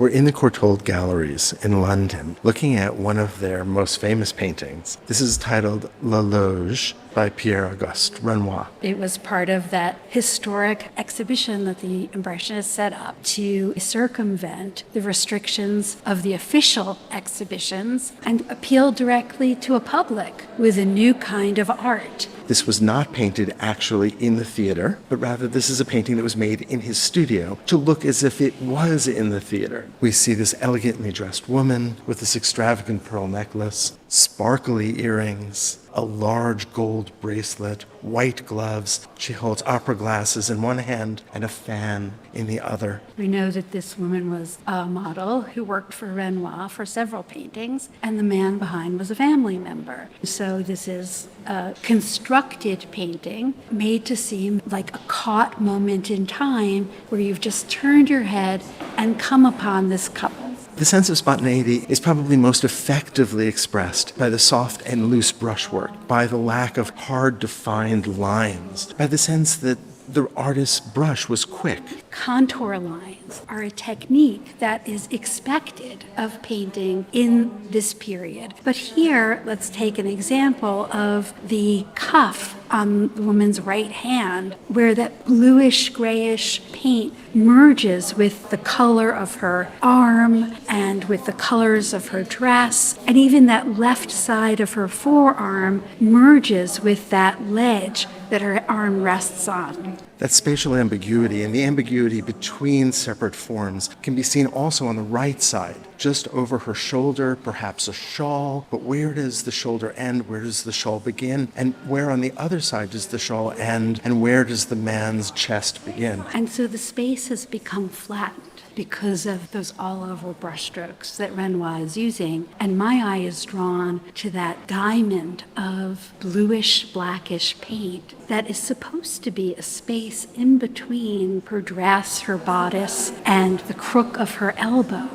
We're in the Courtauld Galleries in London, looking at one of their most famous paintings. This is titled Loge by Pierre-Auguste, Renoir. It was part of that historic exhibition that the Impressionists set up to circumvent the restrictions of the official exhibitions and appeal directly to a public with a new kind of art. This was not painted actually in the theater, but rather this is a painting that was made in his studio to look as if it was in the theater. We see this elegantly dressed woman with this extravagant pearl necklace, sparkly earrings, a large gold bracelet, white gloves. She holds opera glasses in one hand and a fan in the other. We know that this woman was a model who worked for Renoir for several paintings, and the man behind was a family member. So this is a constructed painting made to seem like a caught moment in time where you've just turned your head and come upon this couple. The sense of spontaneity is probably most effectively expressed by the soft and loose brushwork, by the lack of hard defined lines, by the sense that the artist's brush was quick. Contour lines are a technique that is expected of painting in this period. But here, let's take an example of the cuff on the woman's right hand, where that bluish, grayish paint merges with the color of her arm and with the colors of her dress, and even that left side of her forearm merges with that ledge that her arm rests on. That spatial ambiguity and the ambiguity between separate forms can be seen also on the right side, just over her shoulder, perhaps a shawl, but where does the shoulder end? Where does the shawl begin? And where on the other side does the shawl end? And where does the man's chest begin? And so the space has become flattened because of those all-over brushstrokes that Renoir is using. And my eye is drawn to that diamond of bluish, blackish paint that is supposed to be a space in between her dress, her bodice, and the crook of her elbow.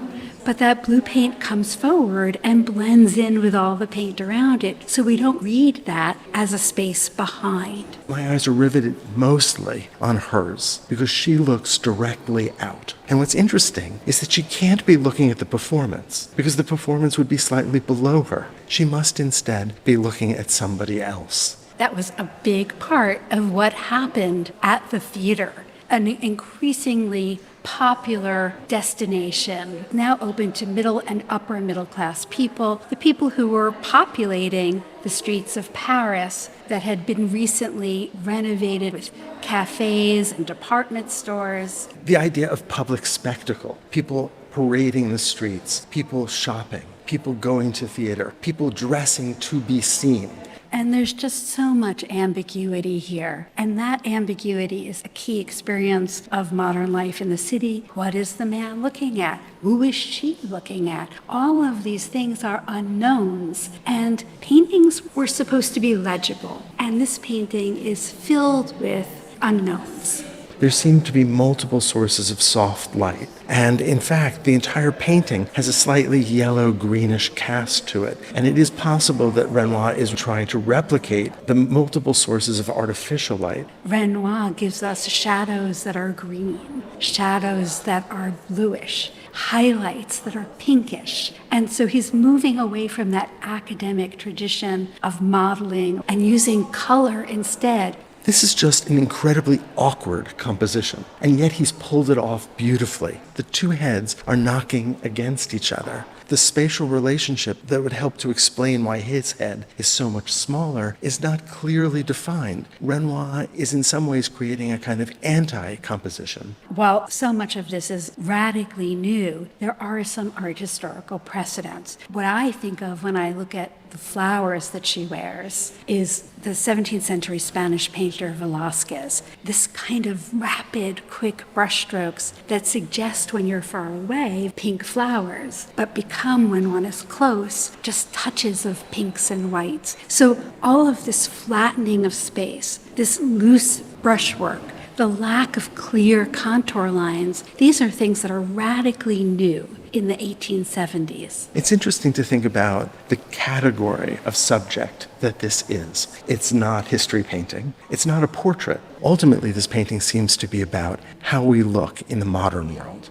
But that blue paint comes forward and blends in with all the paint around it, so we don't read that as a space behind. My eyes are riveted mostly on hers because she looks directly out. And what's interesting is that she can't be looking at the performance because the performance would be slightly below her. She must instead be looking at somebody else. That was a big part of what happened at the theater. An increasingly popular destination, now open to middle and upper middle class people, the people who were populating the streets of Paris that had been recently renovated with cafes and department stores. The idea of public spectacle, people parading the streets, people shopping, people going to theater, people dressing to be seen. And there's just so much ambiguity here. And that ambiguity is a key experience of modern life in the city. What is the man looking at? Who is she looking at? All of these things are unknowns. And paintings were supposed to be legible. And this painting is filled with unknowns. There seem to be multiple sources of soft light. And in fact, the entire painting has a slightly yellow-greenish cast to it. And it is possible that Renoir is trying to replicate the multiple sources of artificial light. Renoir gives us shadows that are green, shadows that are bluish, highlights that are pinkish. And so he's moving away from that academic tradition of modeling and using color instead. This is just an incredibly awkward composition, and yet he's pulled it off beautifully. The two heads are knocking against each other. The spatial relationship that would help to explain why his head is so much smaller is not clearly defined. Renoir is in some ways creating a kind of anti-composition. While so much of this is radically new, there are some art historical precedents. What I think of when I look at the flowers that she wears is the 17th century Spanish painter Velázquez. This kind of rapid, quick brushstrokes that suggest when you're far away, pink flowers, but become, when one is close, just touches of pinks and whites. So all of this flattening of space, this loose brushwork, the lack of clear contour lines, these are things that are radically new in the 1870s. It's interesting to think about the category of subject that this is. It's not history painting. It's not a portrait. Ultimately, this painting seems to be about how we look in the modern world.